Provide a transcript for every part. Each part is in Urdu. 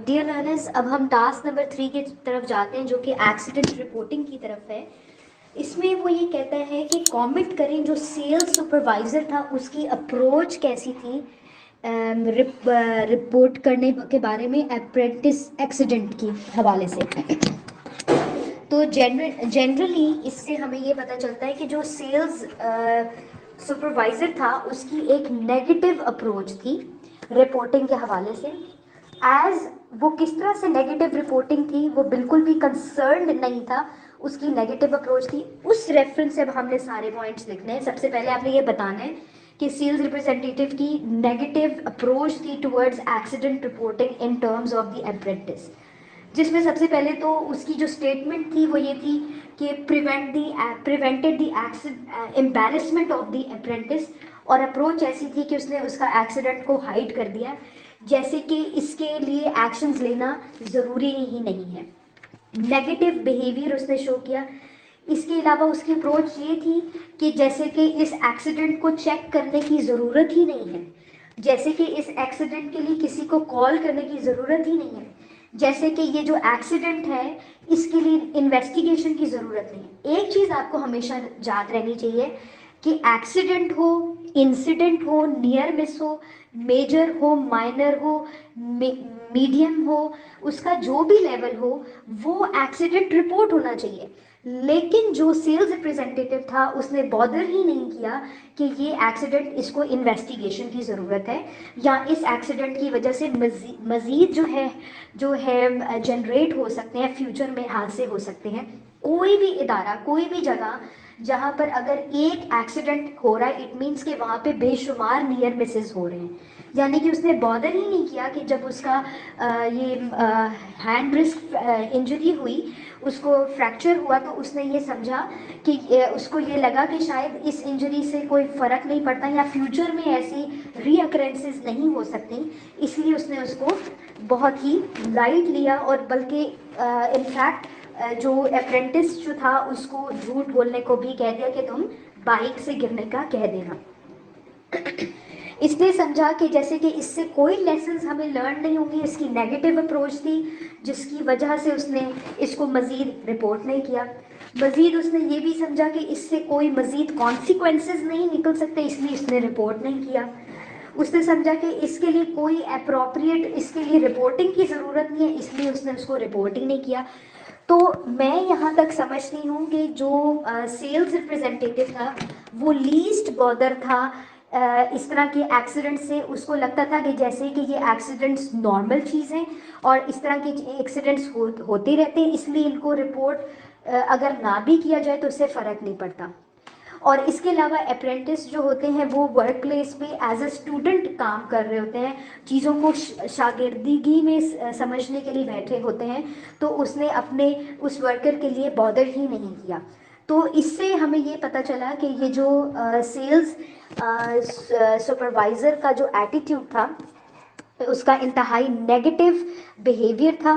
ڈیئر لرنرز، اب ہم ٹاسک نمبر 3 کی طرف جاتے ہیں جو کہ ایکسیڈنٹ رپورٹنگ کی طرف ہے. اس میں وہ یہ کہتا ہے کہ کامنٹ کریں جو سیلز سپروائزر تھا اس کی اپروچ کیسی تھی رپورٹ کرنے کے بارے میں اپریٹس ایکسیڈنٹ کی حوالے سے. تو جنرلی اس سے ہمیں یہ پتہ چلتا ہے کہ جو سیلز سپروائزر تھا اس کی ایک نیگیٹو اپروچ تھی رپورٹنگ کے حوالے سے. ایز وہ کس طرح سے نیگیٹو رپورٹنگ تھی، وہ بالکل بھی کنسرنڈ نہیں تھا، اس کی نیگیٹو اپروچ تھی. اس ریفرنس سے اب ہم نے سارے پوائنٹس لکھنے ہیں. سب سے پہلے آپ نے یہ بتانا ہے کہ سیلز ریپرزینٹیٹیو کی نیگیٹو اپروچ تھی towards accident reporting in terms of the apparatus, جس میں سب سے پہلے تو اس کی جو اسٹیٹمنٹ تھی وہ یہ تھی کہ پریونٹڈ دی امبیرسمنٹ آف دی اپرینٹس، اور اپروچ ایسی تھی کہ اس نے اس کا ایکسیڈنٹ کو ہائڈ کر دیا، جیسے کہ اس کے لیے ایکشنز لینا ضروری ہی نہیں ہے. نیگیٹو بیہیویئر اس نے شو کیا. اس کے علاوہ اس کی اپروچ یہ تھی کہ جیسے کہ اس ایکسیڈنٹ کو چیک کرنے کی ضرورت ہی نہیں ہے، جیسے کہ اس ایکسیڈنٹ کے لیے کسی کو کال کرنے کی ضرورت ہی نہیں ہے، جیسے کہ یہ جو ایکسیڈنٹ ہے اس کے لیے انویسٹیگیشن کی ضرورت نہیں ہے. ایک چیز آپ کو ہمیشہ یاد رہنی چاہیے کہ ایکسیڈنٹ ہو، انسیڈنٹ ہو، نیئر مس ہو، میجر ہو، مائنر ہو، میڈیم ہو، اس کا جو بھی لیول ہو وہ ایکسیڈنٹ رپورٹ ہونا چاہیے. لیکن جو سیلز ریپرزینٹیٹیو تھا اس نے بادر ہی نہیں کیا کہ یہ ایکسیڈنٹ اس کو انویسٹیگیشن کی ضرورت ہے، یا اس ایکسیڈنٹ کی وجہ سے مزید جو ہے جنریٹ ہو سکتے ہیں، فیوچر میں حادثے ہو سکتے ہیں. کوئی بھی ادارہ، کوئی بھی جگہ جہاں پر اگر ایک ایکسیڈنٹ ہو رہا ہے اٹ مینس کہ وہاں پہ بے شمار نیئر مسز ہو رہے ہیں. یعنی کہ اس نے بادر ہی نہیں کیا کہ جب اس کا یہ ہینڈ رسک انجری ہوئی، اس کو فریکچر ہوا، تو اس نے یہ سمجھا کہ اس کو یہ لگا کہ شاید اس انجری سے کوئی فرق نہیں پڑتا یا فیوچر میں ایسی ری اکرنسز نہیں ہو سکتی، اس لیے اس نے اس کو بہت ہی لائٹ لیا، اور بلکہ انفیکٹ جو اپرینٹس جو تھا اس کو جھوٹ بولنے کو بھی کہہ دیا کہ تم بائک سے گرنے کا کہہ دینا. اس نے سمجھا کہ جیسے کہ اس سے کوئی لیسنز ہمیں لرن نہیں ہوں گی. اس کی نیگیٹو اپروچ تھی جس کی وجہ سے اس نے اس کو مزید رپورٹ نہیں کیا. مزید اس نے یہ بھی سمجھا کہ اس سے کوئی مزید کانسیکوینسز نہیں نکل سکتے، اس لیے اس نے رپورٹ نہیں کیا. اس نے سمجھا کہ اس کے لیے کوئی اپروپریٹ اس کے لیے رپورٹنگ کی ضرورت نہیں ہے، اس لیے اس نے اس کو رپورٹ ہی نہیں کیا. تو میں یہاں تک سمجھتی ہوں کہ جو سیلز ریپرزینٹیٹیو تھا وہ لیسٹ بادر تھا اس طرح کے ایکسیڈنٹ سے. اس کو لگتا تھا کہ جیسے کہ یہ ایکسیڈنٹس نارمل چیز ہیں اور اس طرح کے ایکسیڈنٹس ہوتے رہتے ہیں، اس لیے ان کو رپورٹ اگر نہ بھی کیا جائے تو اس سے فرق نہیں پڑتا. اور اس کے علاوہ اپرینٹس جو ہوتے ہیں وہ ورک پلیس پہ ایز اے اسٹوڈنٹ کام کر رہے ہوتے ہیں، چیزوں کو شاگردگی میں سمجھنے کے لیے بیٹھے ہوتے ہیں، تو اس نے اپنے اس ورکر کے لیے بادر ہی نہیں کیا. تو اس سے ہمیں یہ پتہ چلا کہ یہ جو سیلز سپروائزر کا جو ایٹیٹیوڈ تھا اس کا انتہائی نیگیٹو بیہیویئر تھا،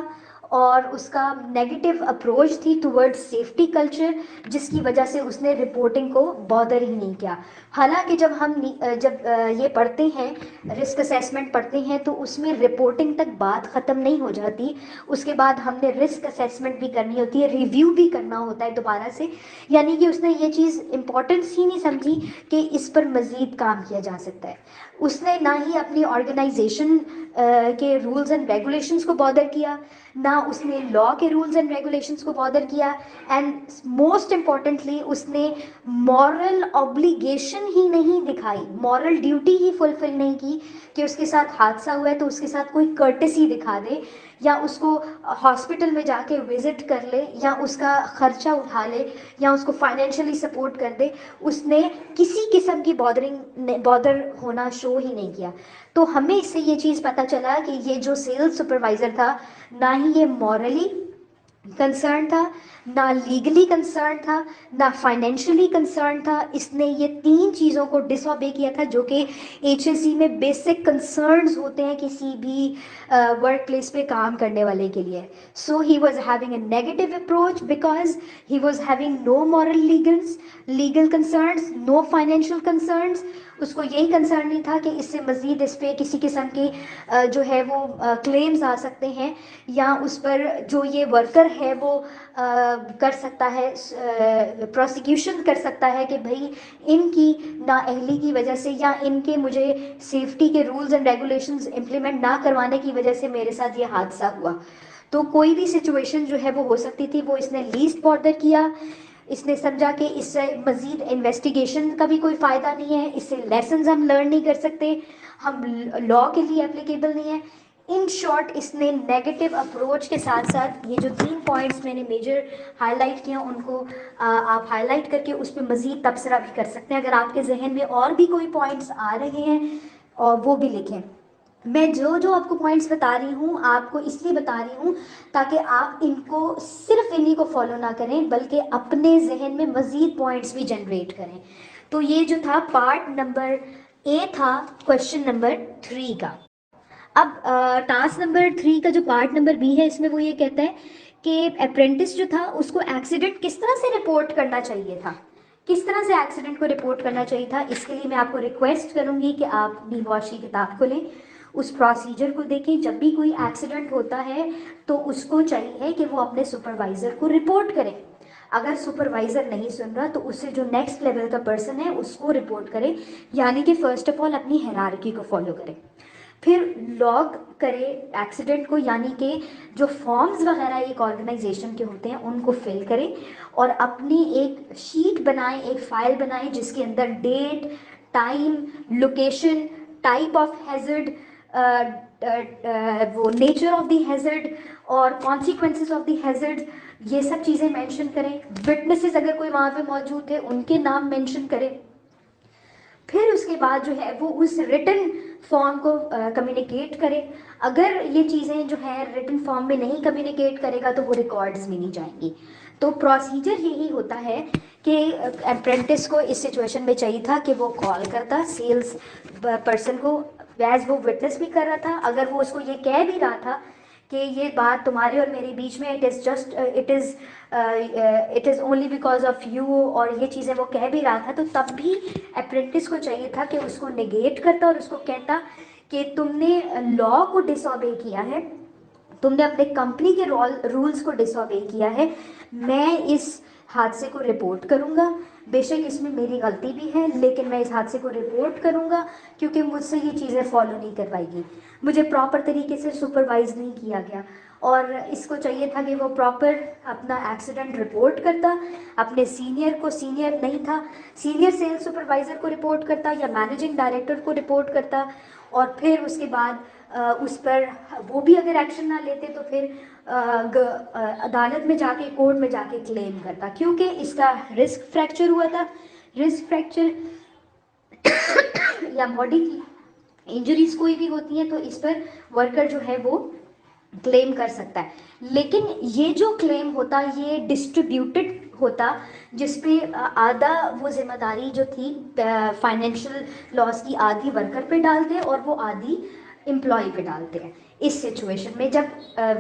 اور اس کا نیگیٹو اپروچ تھی ٹورڈ سیفٹی کلچر، جس کی وجہ سے اس نے رپورٹنگ کو بادر ہی نہیں کیا. حالانکہ جب ہم یہ پڑھتے ہیں، رسک اسیسمنٹ پڑھتے ہیں، تو اس میں رپورٹنگ تک بات ختم نہیں ہو جاتی. اس کے بعد ہم نے رسک اسیسمنٹ بھی کرنی ہوتی ہے، ریویو بھی کرنا ہوتا ہے دوبارہ سے. یعنی کہ اس نے یہ چیز امپورٹنس ہی نہیں سمجھی کہ اس پر مزید کام کیا جا سکتا ہے. اس نے نہ ہی اپنی آرگنائزیشن کے رولز اینڈ ریگولیشنز کو بادر کیا، نہ اس نے لا کے رولز اینڈ ریگولیشنز کو بادر کیا، اینڈ موسٹ امپورٹنٹلی اس نے مورل obligation ہی نہیں دکھائی، مورل ڈیوٹی ہی فلفل نہیں کی کہ اس کے ساتھ حادثہ ہوا ہے تو اس کے ساتھ کوئی کرٹسی دکھا دے، یا اس کو ہاسپٹل میں جا کے وزٹ کر لے، یا اس کا خرچہ اٹھا لے، یا اس کو فائنینشلی سپورٹ کر دے. اس نے کسی قسم کی بادر ہونا شو ہی نہیں کیا. تو ہمیں اس سے یہ چیز پتہ چلا کہ یہ جو سیلز سپروائزر تھا نہ ہی یہ مورلی کنسرن تھا، نہ لیگلی کنسرن تھا، نہ فائنینشلی کنسرن تھا. اس نے یہ تین چیزوں کو ڈس اوبے کیا تھا جو کہ ایچ ایس سی میں بیسک کنسرنز ہوتے ہیں کسی بھی ورک پلیس پہ کام کرنے والے کے لیے. So he was having a negative approach because he was having no moral legal concerns, no financial concerns. اس کو یہی کنسرن نہیں تھا کہ اس سے مزید اس پہ کسی قسم کی جو ہے وہ کلیمز آ سکتے ہیں، یا اس پر جو یہ ورکر ہے وہ کر سکتا ہے، پروسیکیوشن کر سکتا ہے کہ بھائی ان کی نااہلی کی وجہ سے یا ان کے مجھے سیفٹی کے رولز اینڈ ریگولیشنز امپلیمنٹ نہ کروانے کی وجہ سے میرے ساتھ یہ حادثہ ہوا. تو کوئی بھی سچویشن جو ہے وہ ہو سکتی تھی، وہ اس نے لیسٹ بارڈر کیا. اس نے سمجھا کہ اس سے مزید انویسٹیگیشن کا بھی کوئی فائدہ نہیں ہے، اس سے لیسنز ہم لرن نہیں کر سکتے، ہم لا کے لیے اپلیکیبل نہیں ہے. ان شارٹ اس نے نیگیٹو اپروچ کے ساتھ ساتھ یہ جو 3 پوائنٹس میں نے میجر ہائی لائٹ کیا ان کو آپ ہائی لائٹ کر کے اس پہ مزید تبصرہ بھی کر سکتے ہیں. اگر آپ کے ذہن میں اور بھی کوئی پوائنٹس آ رہے ہیں اور وہ بھی لکھیں. میں جو آپ کو پوائنٹس بتا رہی ہوں آپ کو اس لیے بتا رہی ہوں تاکہ آپ ان کو صرف انہی کو فالو نہ کریں بلکہ اپنے ذہن میں مزید پوائنٹس بھی جنریٹ کریں. تو یہ جو تھا پارٹ نمبر اے تھا کوشچن نمبر 3 کا. اب ٹاسک نمبر 3 کا جو پارٹ نمبر بی ہے اس میں وہ یہ کہتا ہے کہ اپرینٹس جو تھا اس کو ایکسیڈنٹ کس طرح سے رپورٹ کرنا چاہیے تھا، کس طرح سے ایکسیڈنٹ کو رپورٹ کرنا چاہیے تھا. اس کے لیے میں آپ کو ریکویسٹ کروں گی کہ آپ بی واش کی کتاب کو لیں، اس پروسیجر کو دیکھیں. جب بھی کوئی ایکسیڈنٹ ہوتا ہے تو اس کو چاہیے کہ وہ اپنے سپروائزر کو رپورٹ کرے. اگر سپروائزر نہیں سن رہا تو اس سے جو نیکسٹ لیول کا پرسن ہے اس کو رپورٹ کرے، یعنی کہ فرسٹ آف آل اپنی ہیرارکی کو فالو کرے. پھر لاگ کرے ایکسیڈنٹ کو، یعنی کہ جو فارمز وغیرہ ایک آرگنائزیشن کے ہوتے ہیں ان کو فل کرے اور اپنی ایک شیٹ بنائیں، ایک فائل بنائیں جس کے اندر date, time, location, type of hazard, وہ نیچر آف دی ہیزرڈ اور کانسیکوینسز آف دی ہیزرڈ، یہ سب چیزیں مینشن کریں. وٹنسز اگر کوئی وہاں پہ موجود تھے ان کے نام مینشن کریں. پھر اس کے بعد جو ہے وہ اس ریٹن فارم کو کمیونیکیٹ کرے. اگر یہ چیزیں جو ہے ریٹن فارم میں نہیں کمیونیکیٹ کرے گا تو وہ ریکارڈز میں نہیں جائیں گی. تو پروسیجر یہی ہوتا ہے کہ اپرینٹس کو اس سچویشن میں چاہیے تھا کہ وہ کال کرتا سیلز پرسن کو ایز وہ وٹنس بھی کر رہا تھا. اگر وہ اس کو یہ کہہ بھی رہا تھا کہ یہ بات تمہارے اور میرے بیچ میں it is only because of you, اور یہ چیزیں وہ کہہ بھی رہا تھا، تو تب بھی اپرینٹس کو چاہیے تھا کہ اس کو نگیٹ کرتا اور اس کو کہتا کہ تم نے لا کو ڈس اوبے کیا ہے، تم نے اپنے کمپنی کے رولز کو ڈس اوبے کیا ہے. میں اس حادثے کو رپورٹ کروں گا، بے شک اس میں میری غلطی بھی ہے لیکن میں اس حادثے کو رپورٹ کروں گا کیونکہ مجھ سے یہ چیزیں فالو نہیں کروائی گئی، مجھے پراپر طریقے سے سپروائز نہیں کیا گیا. اور اس کو چاہیے تھا کہ وہ پراپر اپنا ایکسیڈنٹ رپورٹ کرتا، اپنے سینئر کو، سینئر نہیں تھا، سینئر سیلز سپروائزر کو رپورٹ کرتا یا مینیجنگ ڈائریکٹر کو رپورٹ کرتا. اور پھر اس کے بعد اس پر وہ بھی اگر ایکشن نہ لیتے تو پھر عدالت میں جا کے، کورٹ میں جا کے کلیم کرتا، کیونکہ اس کا رسک فریکچر ہوا تھا. رسک فریکچر یا باڈی کی انجریز کوئی بھی ہوتی ہیں تو اس پر ورکر جو ہے وہ کلیم کر سکتا ہے. لیکن یہ جو کلیم ہوتا یہ ڈسٹریبیوٹڈ ہوتا، جس پہ آدھا وہ ذمہ داری جو تھی فائنینشیل لاس کی آدھی ورکر پہ ڈالتے اور وہ آدھی امپلائی پہ ڈالتے ہیں. اس سچویشن میں جب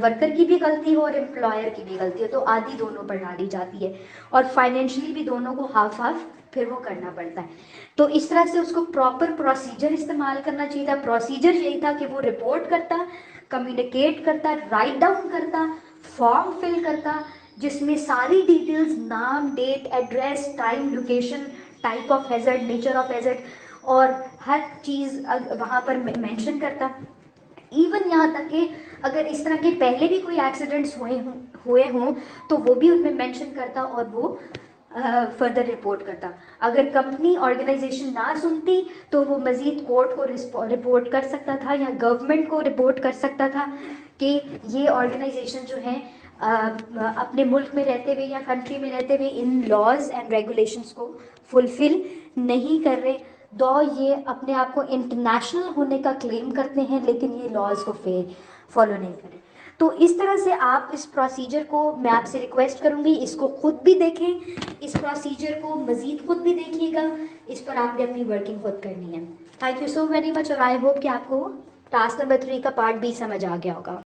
ورکر کی بھی غلطی ہو اور امپلائر کی بھی غلطی ہو تو آدھی دونوں پر ڈالی جاتی ہے اور فائنینشلی بھی دونوں کو ہاف ہاف پھر وہ کرنا پڑتا ہے. تو اس طرح سے اس کو پراپر پروسیجر استعمال کرنا چاہیے تھا. پروسیجر یہی تھا کہ وہ رپورٹ کرتا، کمیونیکیٹ کرتا، رائٹ ڈاؤن کرتا، فارم فل کرتا جس میں ساری ڈیٹیلز، نام، date, address, time, location, type of hazard, nature of hazard اور ہر چیز وہاں پر مینشن کرتا. ایون یہاں تک کہ اگر اس طرح کے پہلے بھی کوئی ایکسیڈنٹس ہوئے ہوں تو وہ بھی اس میں مینشن کرتا اور وہ فردر رپورٹ کرتا. اگر کمپنی آرگنائزیشن نہ سنتی تو وہ مزید کورٹ کو رپورٹ کر سکتا تھا یا گورنمنٹ کو رپورٹ کر سکتا تھا کہ یہ آرگنائزیشن جو ہے اپنے ملک میں رہتے ہوئے یا کنٹری میں رہتے ہوئے ان لاز اینڈ ریگولیشنس کو فلفل نہیں کر رہے. دو یہ اپنے آپ کو انٹرنیشنل ہونے کا کلیم کرتے ہیں لیکن یہ لاز کو فالو نہیں کریں. تو اس طرح سے آپ اس پروسیجر کو، میں آپ سے ریکویسٹ کروں گی اس کو خود بھی دیکھیں، اس پروسیجر کو مزید خود بھی دیکھیے گا، اس پر آپ نے اپنی ورکنگ خود کرنی ہے. Thank you so very much اور آئی ہوپ کہ آپ کو ٹاسک نمبر 3 کا پارٹ بھی سمجھ آ گیا ہوگا.